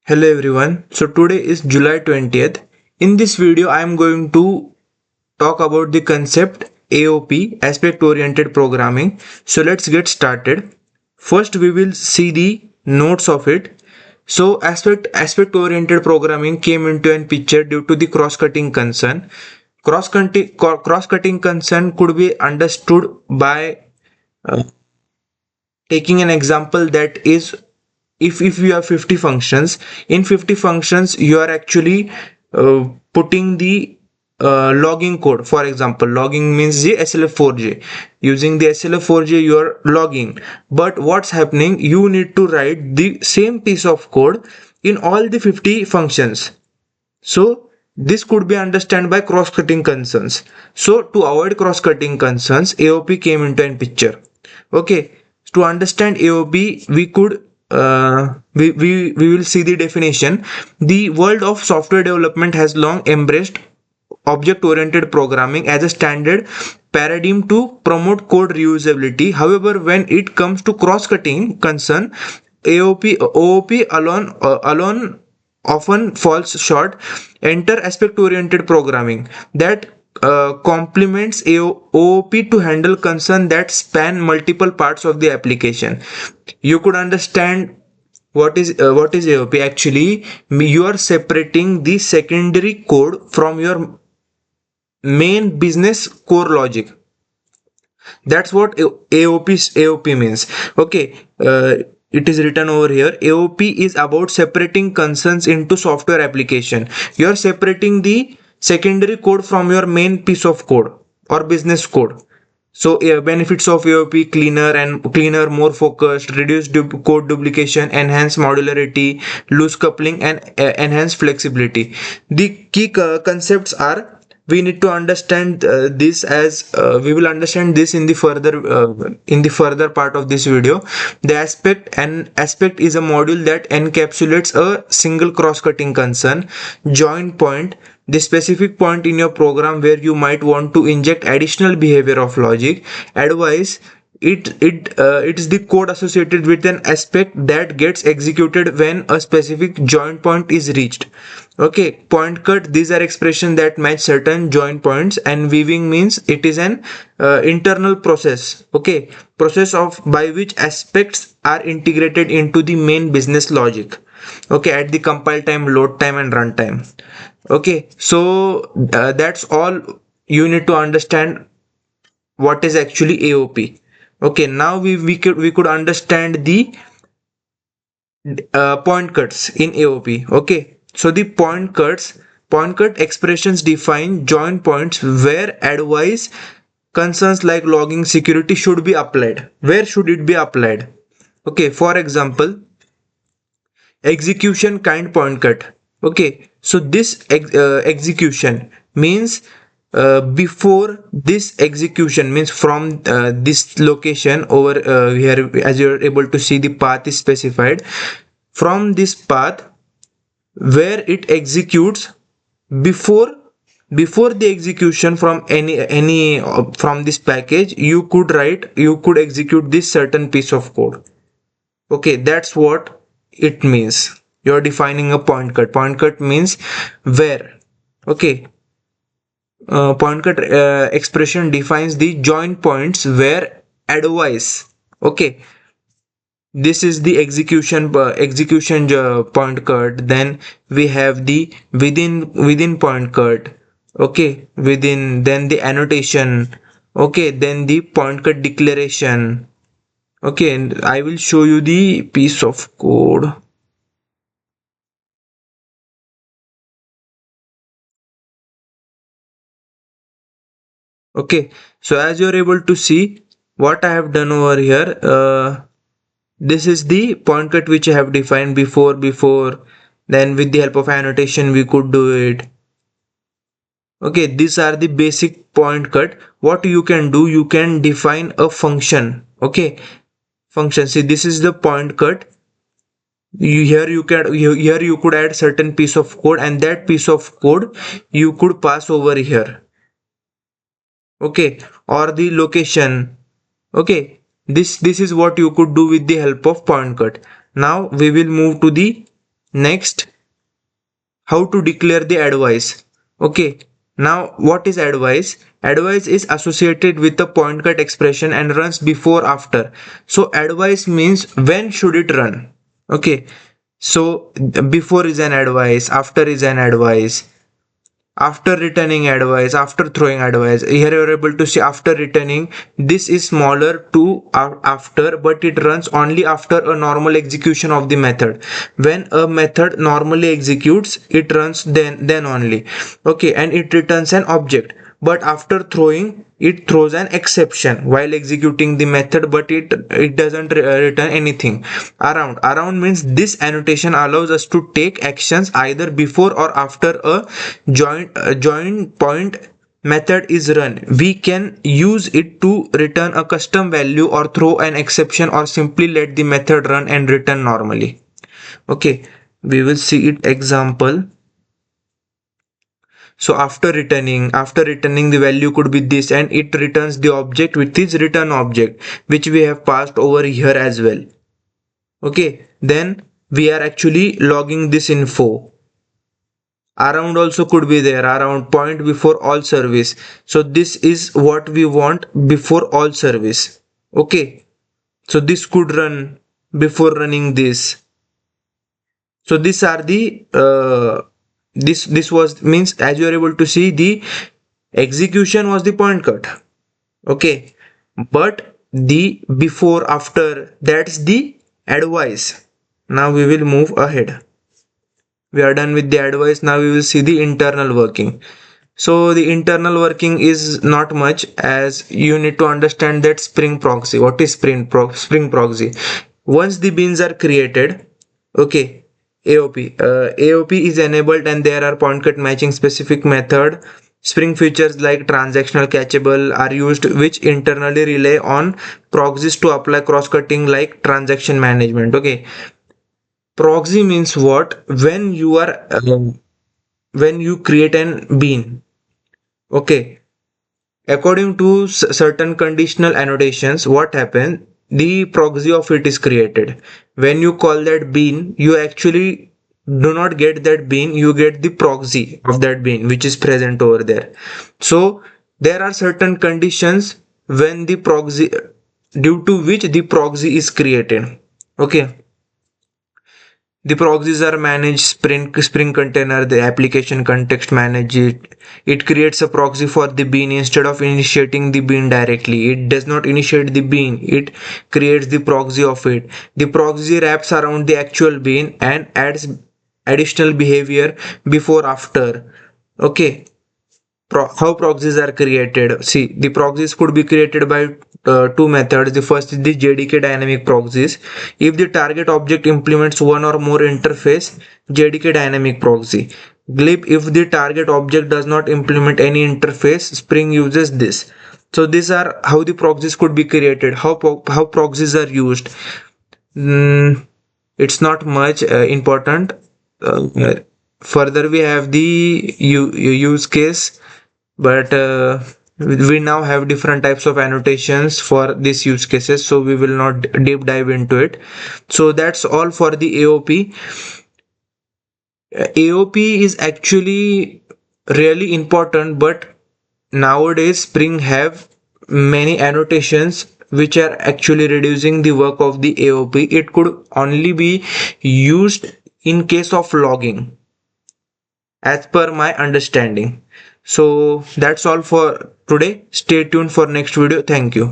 Hello everyone. So today is July 20th. In this video I am going to talk about the concept AOP, aspect oriented programming. So let's get started. First we will see the notes of it. So aspect oriented programming came into an picture due to the cross-cutting concern. Cross-cutting concern could be understood by uh, taking an example, that is, if you have 50 functions. In 50 functions you are actually putting the logging code. For example, logging means the slf4j. Using the slf4j you are logging, but what's happening, you need to write the same piece of code in all the 50 functions. So this could be understood by cross-cutting concerns. So to avoid cross-cutting concerns, AOP came into a picture. Okay, to understand AOP, we could we will see the definition. The world of software development has long embraced object-oriented programming as a standard paradigm to promote code reusability. However, when it comes to cross-cutting concern, OOP alone often falls short. Enter aspect-oriented programming that complements OOP to handle concern that span multiple parts of the application. You could understand what is AOP. Actually, you are separating the secondary code from your main business core logic. That's what AOP means. Okay, it is written over here. AOP is about separating concerns into software application. You are separating the secondary code from your main piece of code or business code. So benefits of AOP: cleaner, more focused, reduced code duplication, enhanced modularity, loose coupling, and enhanced flexibility. The key concepts are, we need to understand this, as we will understand this in the further part of this video. The aspect is a module that encapsulates a single cross-cutting concern. Join point, the specific point in your program where you might want to inject additional behavior of logic. Advice: it is the code associated with an aspect that gets executed when a specific join point is reached. Okay, point cut, these are expressions that match certain join points. And weaving means it is an internal process. Okay, process of by which aspects are integrated into the main business logic. Okay, at the compile time, load time, and runtime. Okay, so that's all you need to understand what is actually AOP. Okay, now we could understand the point cuts in AOP. Okay, so the point cut expressions define join points where advice concerns like logging security should be applied. Where should it be applied? Okay, for example, execution kind point cut. Okay, so this execution means before this execution means from this location over here, as you're able to see, the path is specified. From this path where it executes, before the execution from any from this package, you could execute this certain piece of code. Okay, that's what it means. You're defining a point cut. Point cut means where. Okay, point cut expression defines the join points where advice. Okay, this is the execution point cut. Then we have the within point cut. Okay, within, then the annotation. Okay, then the point cut declaration. Okay, and I will show you the piece of code. Okay, so as you're able to see, what I have done over here, this is the point cut which I have defined before. Then with the help of annotation we could do it. Okay, these are the basic point cut. What you can do, you can define a function. Okay, function. See, this is the point cut. Here you could add certain piece of code, and that piece of code you could pass over here. Okay, or the location. Okay, this is what you could do with the help of point cut. Now we will move to the Next, how to declare the advice. Okay, now what is advice? Advice is associated with the point cut expression and runs before after. So advice means when should it run. Okay, so before is an advice, after is an advice, after returning advice, after throwing advice. Here you are able to see after returning, this is smaller to after, but it runs only after a normal execution of the method. When a method normally executes, it runs then only. Okay, and it returns an object, but after throwing, it throws an exception while executing the method, but it doesn't return anything. Around means this annotation allows us to take actions either before or after a join point method is run. We can use it to return a custom value or throw an exception or simply let the method run and return normally. Okay, we will see it example. So after returning the value could be this, and it returns the object with its return object, which we have passed over here as well. Okay, then we are actually logging this info. Around also could be there, around point before all service. So this is what we want before all service. Okay, so this could run before running this. So these are the this was means, as you are able to see, the execution was the point cut. Okay, but the before after, that's the advice. Now we will move ahead. We are done with the advice. Now we will see the internal working. So the internal working is not much, as you need to understand that Spring proxy. What is Spring proxy? Once the beans are created, okay, AOP. AOP is enabled and there are point cut matching specific method. Spring features like transactional catchable are used, which internally rely on proxies to apply cross-cutting like transaction management. Okay, proxy means what? When you create an bean. Okay, according to certain conditional annotations, what happens? The proxy of it is created. When you call that bean, you actually do not get that bean, you get the proxy of that bean which is present over there. So there are certain conditions when the proxy, due to which the proxy is created. Okay, the proxies are managed Spring container, the application context manage it. It creates a proxy for the bean instead of initiating the bean directly. It does not initiate the bean. It creates the proxy of it. The proxy wraps around the actual bean and adds additional behavior before after. Okay, how proxies are created. See, the proxies could be created by two methods. The first is the JDK dynamic proxies. If the target object implements one or more interface, JDK dynamic proxy. Glib, if the target object does not implement any interface, Spring uses this. So these are how the proxies could be created. How proxies are used. It's not much important. Further, we have the use case, but we now have different types of annotations for these use cases, so we will not deep dive into it. So that's all for the AOP. AOP is actually really important, but nowadays Spring have many annotations which are actually reducing the work of the AOP. It could only be used in case of logging, as per my understanding. So that's all for today. Stay tuned for next video. Thank you.